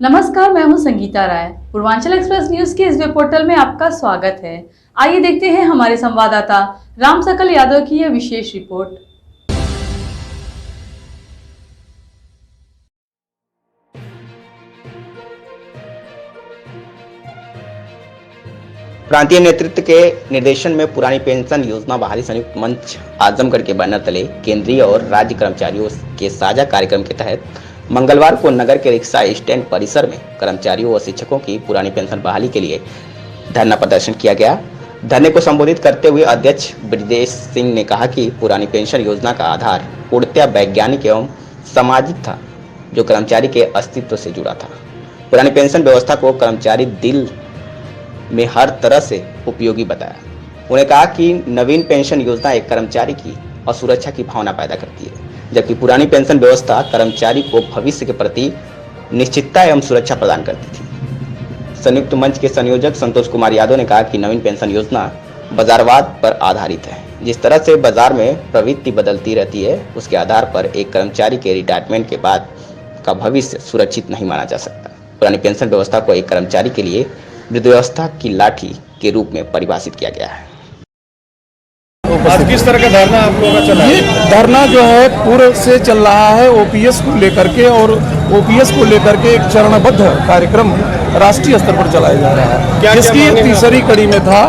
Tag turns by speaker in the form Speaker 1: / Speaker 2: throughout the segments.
Speaker 1: नमस्कार, मैं हूं संगीता राय। पूर्वांचल एक्सप्रेस न्यूज के इस वेब पोर्टल में आपका स्वागत है। आइए देखते हैं हमारे संवाददाता राम सकल यादव की यह विशेष रिपोर्ट।
Speaker 2: प्रांतीय नेतृत्व के निर्देशन में पुरानी पेंशन योजना बहाली संयुक्त मंच आजमगढ़ के बैनर तले केंद्रीय और राज्य कर्मचारियों के साझा कार्यक्रम के तहत मंगलवार को नगर के रिक्शा स्टैंड परिसर में कर्मचारियों व शिक्षकों की पुरानी पेंशन बहाली के लिए धरना प्रदर्शन किया गया। धरने को संबोधित करते हुए अध्यक्ष ब्रिजेश सिंह ने कहा कि पुरानी पेंशन योजना का आधार पूर्णतः वैज्ञानिक एवं सामाजिक था, जो कर्मचारी के अस्तित्व से जुड़ा था। पुरानी पेंशन व्यवस्था को कर्मचारी दिल में हर तरह से उपयोगी बताया। उन्होंने कहा कि नवीन पेंशन योजना एक कर्मचारी की असुरक्षा की भावना पैदा करती है, जबकि पुरानी पेंशन व्यवस्था कर्मचारी को भविष्य के प्रति निश्चितता एवं सुरक्षा प्रदान करती थी। संयुक्त मंच के संयोजक संतोष कुमार यादव ने कहा कि नवीन पेंशन योजना बाजारवाद पर आधारित है। जिस तरह से बाजार में प्रवृत्ति बदलती रहती है, उसके आधार पर एक कर्मचारी के रिटायरमेंट के बाद का भविष्य सुरक्षित नहीं माना जा सकता। पुरानी पेंशन व्यवस्था को एक कर्मचारी के लिए वृद्धावस्था की लाठी के रूप में परिभाषित किया गया है।
Speaker 3: आज किस तरह का धरना आप लोगों का चला है?
Speaker 4: ये धरना जो है पूर्व से चल रहा है ओपीएस को लेकर के, और ओपीएस को लेकर के एक चरणबद्ध कार्यक्रम राष्ट्रीय स्तर पर चलाया जा रहा है, जिसकी तीसरी कड़ी में था।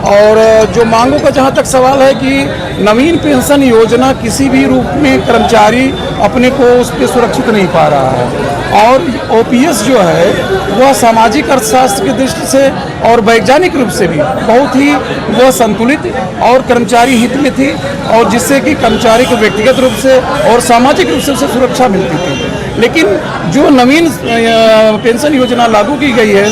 Speaker 4: और जो मांगों का जहां तक सवाल है कि नवीन पेंशन योजना किसी भी रूप में कर्मचारी अपने को उस पर सुरक्षित नहीं पा रहा है, और ओपीएस जो है वह सामाजिक अर्थशास्त्र की दृष्टि से और वैज्ञानिक रूप से भी बहुत ही वह संतुलित और कर्मचारी हित में थी, और जिससे कि कर्मचारी को व्यक्तिगत रूप से और सामाजिक रूप से उसे सुरक्षा मिलती थी। लेकिन जो नवीन पेंशन योजना लागू की गई है,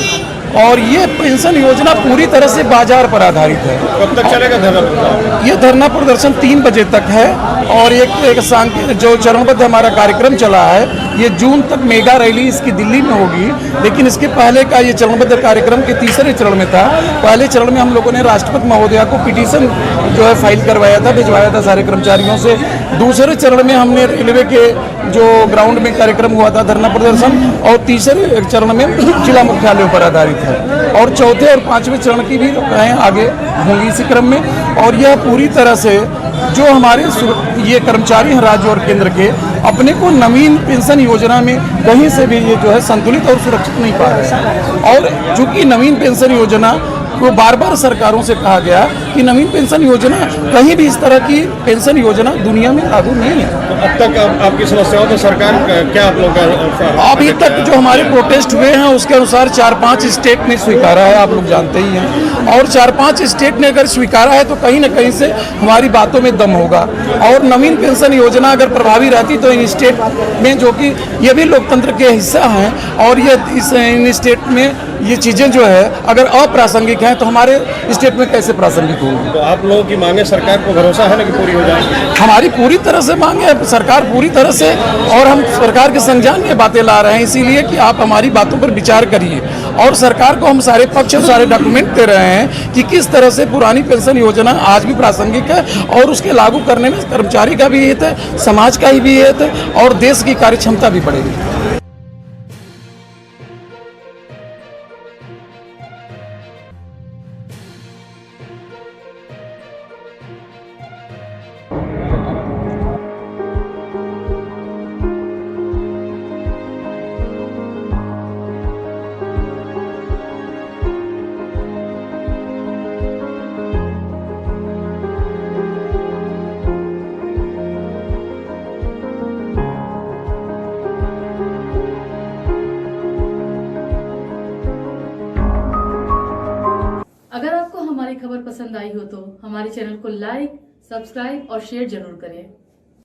Speaker 4: और ये पेंशन योजना पूरी तरह से बाजार पर आधारित है।
Speaker 3: कब तक चलेगा धरना?
Speaker 4: ये धरना प्रदर्शन 3 बजे तक है, और एक जो चरणबद्ध हमारा कार्यक्रम चला है, ये जून तक मेगा रैली इसकी दिल्ली में होगी। लेकिन इसके पहले का ये चरणबद्ध कार्यक्रम के तीसरे चरण में था। पहले चरण में हम लोगों ने राष्ट्रपति महोदया को पिटीशन जो है फाइल करवाया था, भिजवाया था सारे कर्मचारियों से। दूसरे चरण में हमने रेलवे के जो ग्राउंड में कार्यक्रम हुआ था धरना प्रदर्शन, और तीसरे चरण में जिला मुख्यालयों पर आधारित है, और चौथे और 5वें चरण की भी आगे होंगी इसी क्रम में। और यह पूरी तरह से जो हमारे ये कर्मचारी हैं राज्य और केंद्र के, अपने को नवीन पेंशन योजना में कहीं से भी ये जो है संतुलित और सुरक्षित नहीं पा रहे हैं। और चूंकि नवीन पेंशन योजना को बार बार सरकारों से कहा गया कि नवीन पेंशन योजना कहीं भी इस तरह की पेंशन योजना दुनिया में लागू नहीं है।
Speaker 3: तो अब तक आपकी समस्याओं तो सरकार क्या आप लोग का
Speaker 4: अभी तक जो हमारे प्रोटेस्ट हुए हैं उसके अनुसार 4-5 स्टेट ने स्वीकारा है, आप लोग जानते ही हैं। और 4-5 स्टेट ने अगर स्वीकारा है तो कहीं ना कहीं से हमारी बातों में दम होगा। और नवीन पेंशन योजना अगर प्रभावी रहती तो इन स्टेट में, जो कि ये भी लोकतंत्र के हिस्सा हैं, और ये इन स्टेट में ये चीज़ें जो है अगर अप्रासंगिक हैं तो हमारे स्टेट में कैसे प्रासंगिक होंगी।
Speaker 3: तो आप लोगों की मांगे सरकार को भरोसा है ना कि पूरी हो जाएगी?
Speaker 4: हमारी पूरी तरह से मांगे है सरकार पूरी तरह से, और हम सरकार के संज्ञान में बातें ला रहे हैं, इसीलिए कि आप हमारी बातों पर विचार करिए। और सरकार को हम सारे पक्ष और सारे डॉक्यूमेंट दे रहे हैं कि किस तरह से पुरानी पेंशन योजना आज भी प्रासंगिक है, और उसके लागू करने में कर्मचारी का भी हित है, समाज का भी हित है, और देश की कार्य क्षमता भी बढ़ेगी।
Speaker 1: अगर आपको हमारी खबर पसंद आई हो तो हमारे चैनल को लाइक, सब्सक्राइब और शेयर जरूर करें।